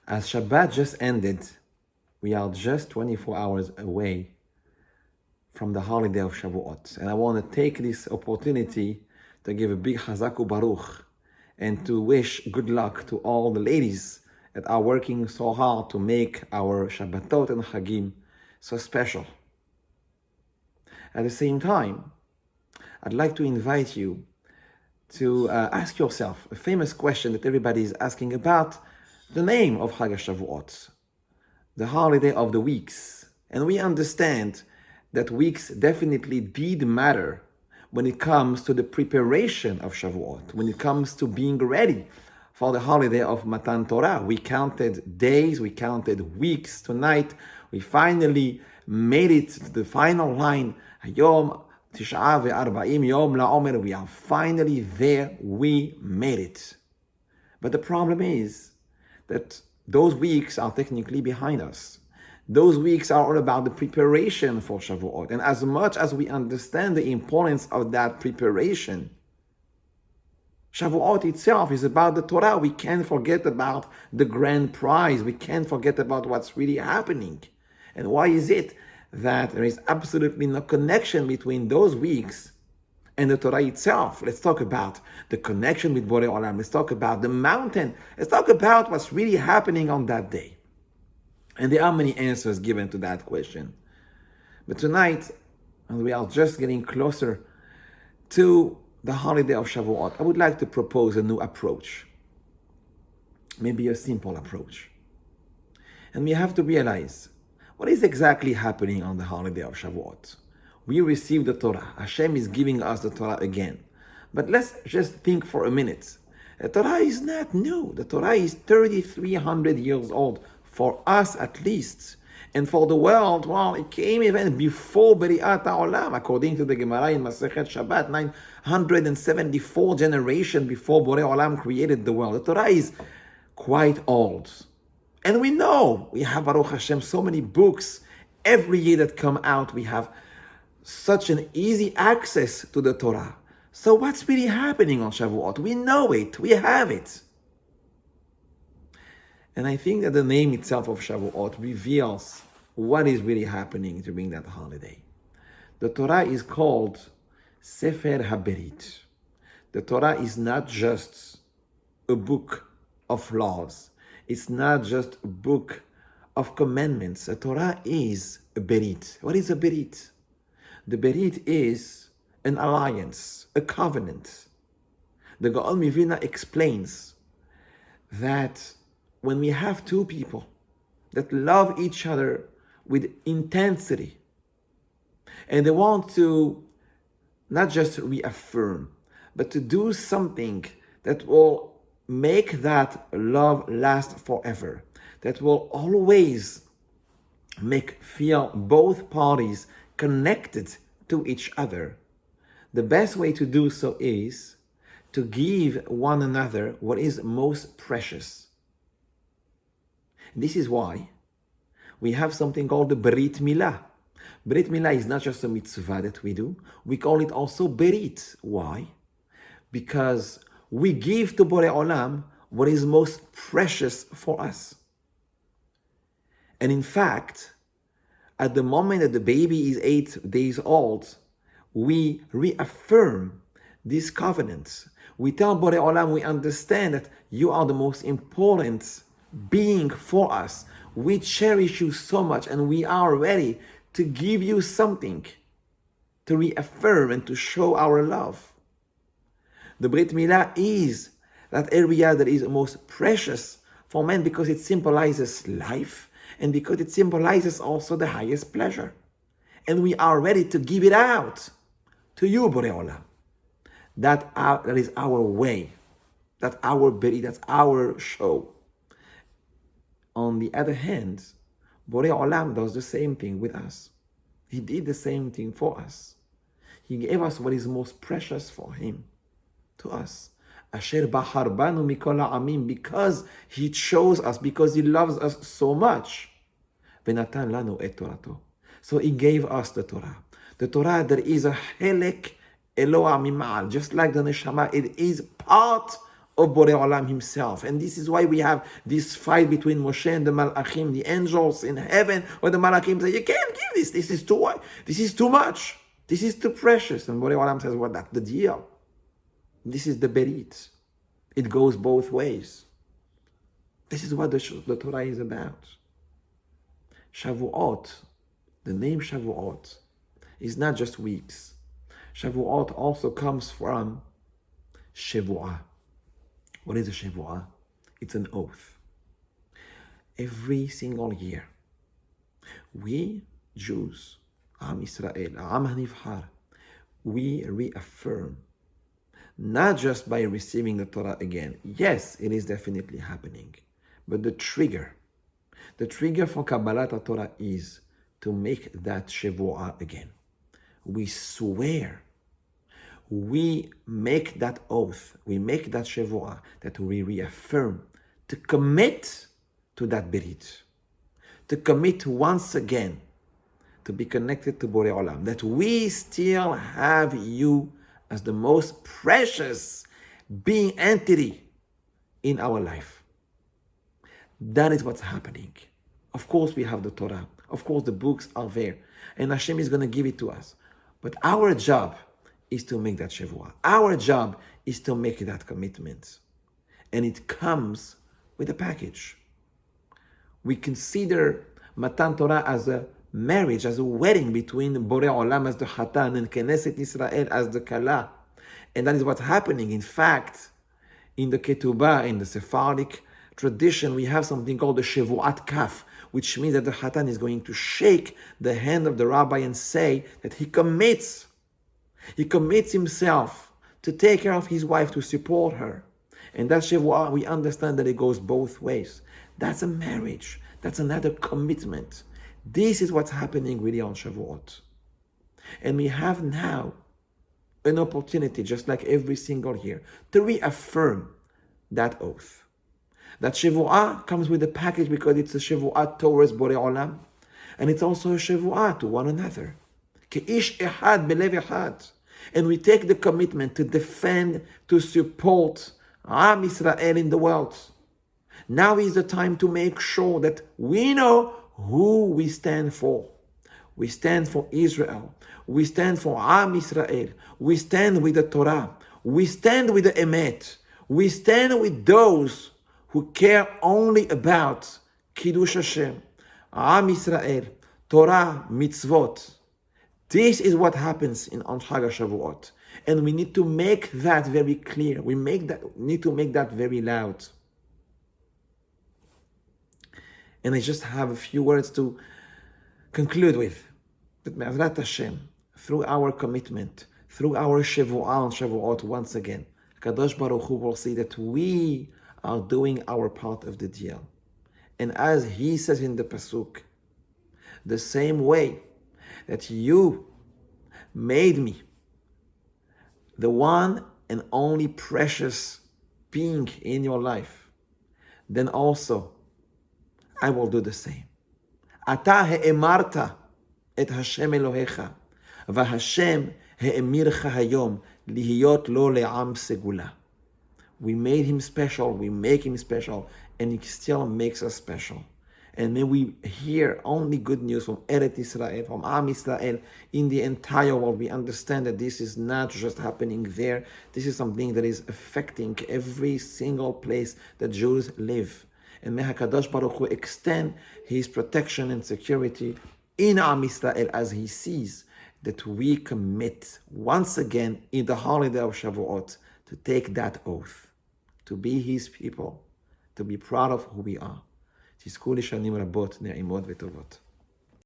As Shabbat just ended, we are just 24 hours away from the holiday of Shavuot. And I want to take this opportunity to give a big Chazaku Baruch and to wish good luck to all the ladies that are working so hard to make our Shabbatot and Chagim so special. At the same time, I'd like to invite you to ask yourself a famous question that everybody is asking about the name of Chag Shavuot, the holiday of the weeks. And we understand that weeks definitely did matter when it comes to the preparation of Shavuot, when it comes to being ready for the holiday of Matan Torah. We counted days, we counted weeks. Tonight, we finally made it to the final line. Hayoun, Tisha ve'arba'im yom la'omer. We are finally there. We made it. But the problem is that those weeks are technically behind us. Those weeks are all about the preparation for Shavuot. And as much as we understand the importance of that preparation, Shavuot itself is about the Torah. We can't forget about the grand prize. We can't forget about what's really happening. And why is it that there is absolutely no connection between those weeks and the Torah itself? Let's talk about the connection with Borei Olam. Let's talk about the mountain. Let's talk about what's really happening on that day. And there are many answers given to that question. But tonight, and we are just getting closer to the holiday of Shavuot, I would like to propose a new approach. Maybe a simple approach. And we have to realize what is exactly happening on the holiday of Shavuot. We receive the Torah. Hashem is giving us the Torah again. But let's just think for a minute. The Torah is not new. The Torah is 3,300 years old. For us at least. And for the world, well, it came even before Beriat HaOlam. According to the Gemara in Masechet Shabbat, 974 generations before Borei Olam created the world. The Torah is quite old. And we know, we have Baruch Hashem, so many books. Every year that come out, we have such an easy access to the Torah. So what's really happening on Shavuot? We know it, we have it. And I think that the name itself of Shavuot reveals what is really happening during that holiday. The Torah is called Sefer HaBerit. The Torah is not just a book of laws. It's not just a book of commandments. The Torah is a Berit. What is a Berit? The Berit is an alliance, a covenant. The Gaon Mivina explains that when we have two people that love each other with intensity, and they want to not just reaffirm, but to do something that will make that love last forever, that will always feel both parties connected to each other, the best way to do so is to give one another what is most precious. This is why we have something called the Brit Milah. Brit Milah is not just a mitzvah that we do. We call it also Berit. Why? Because we give to Borei Olam what is most precious for us. And in fact, at the moment that the baby is 8 days old, we reaffirm this covenant. We tell Borei Olam, we understand that you are the most important being for us. We cherish you so much and we are ready to give you something to reaffirm and to show our love. The Brit Milah is that area that is most precious for men because it symbolizes life and because it symbolizes also the highest pleasure. And we are ready to give it out to you, Borei Olam. That is our way. That's our Brit, that's our show. On the other hand, Borei Olam does the same thing with us. He did the same thing for us. He gave us what is most precious for him, to us. Asher bahar banu mikol ha'amim, because he chose us, because he loves us so much. V'natan lanu et Torato. So he gave us the Torah. The Torah, there is a helek Eloah mima'al, just like the neshama, it is part of Borei Olam himself. And this is why we have this fight between Moshe and the Malachim, the angels in heaven, where the Malachim say, you can't give this. This is too much. This is too precious. And Borei Olam says, well, that's the deal. This is the Berit. It goes both ways. This is what the Torah is about. Shavuot, the name Shavuot, is not just weeks. Shavuot also comes from Shavuot. What is a Shavuot? It's an oath. Every single year, we Jews, Am Israel, Am HaNivchar, we reaffirm, not just by receiving the Torah again. Yes, it is definitely happening. But the trigger for Kabbalat Torah is to make that Shavuot again. We swear, we make that oath, we make that Shavuot, that we reaffirm, to commit to that Berit, to commit once again to be connected to Borei Olam, that we still have you as the most precious being entity in our life. That is what's happening. Of course, we have the Torah. Of course, the books are there. And Hashem is going to give it to us. But our job is to make that Shavuot. Our job is to make that commitment. And it comes with a package. We consider Matan Torah as a marriage, as a wedding between Borei Olam as the Hatan and Knesset Israel as the Kala. And that is what's happening. In fact, in the Ketubah, in the Sephardic tradition, we have something called the Shavuot Kaf, which means that the Hatan is going to shake the hand of the Rabbi and say that he commits himself to take care of his wife, to support her. And that Shavuot, we understand that it goes both ways. That's a marriage. That's another commitment. This is what's happening really on Shavuot. And we have now an opportunity, just like every single year, to reaffirm that oath. That Shavuot comes with a package because it's a Shavuot towards Borei Olam, and it's also a Shavuot to one another. Ke'ish echad belev echad. And we take the commitment to defend, to support Am Israel in the world. Now is the time to make sure that we know who we stand for. We stand for Israel. We stand for Am Israel. We stand with the Torah. We stand with the Emet. We stand with those who care only about Kiddush Hashem, Am Israel, Torah, mitzvot. This is what happens on Chag HaShavuot. And we need to make that very clear. We need to make that very loud. And I just have a few words to conclude with. That Me'azrat Hashem, through our commitment, through our Shavuot on Shavuot once again, Kadosh Baruch Hu will see that we are doing our part of the deal. And as he says in the Pasuk, the same way that you made me the one and only precious being in your life, then also I will do the same. Ata he'emarta et Hashem Elohecha, v'Hashem he'emircha hayom lihiyot lo le'am segula. We made him special, we make him special, and he still makes us special. And may we hear only good news from Eretz Israel, from Am Israel, in the entire world. We understand that this is not just happening there. This is something that is affecting every single place that Jews live. And may HaKadosh Baruch Hu extend his protection and security in Am Israel as he sees that we commit once again in the holiday of Shavuot to take that oath, to be his people, to be proud of who we are. תזכו לשנים רבות, נעימות וטובות.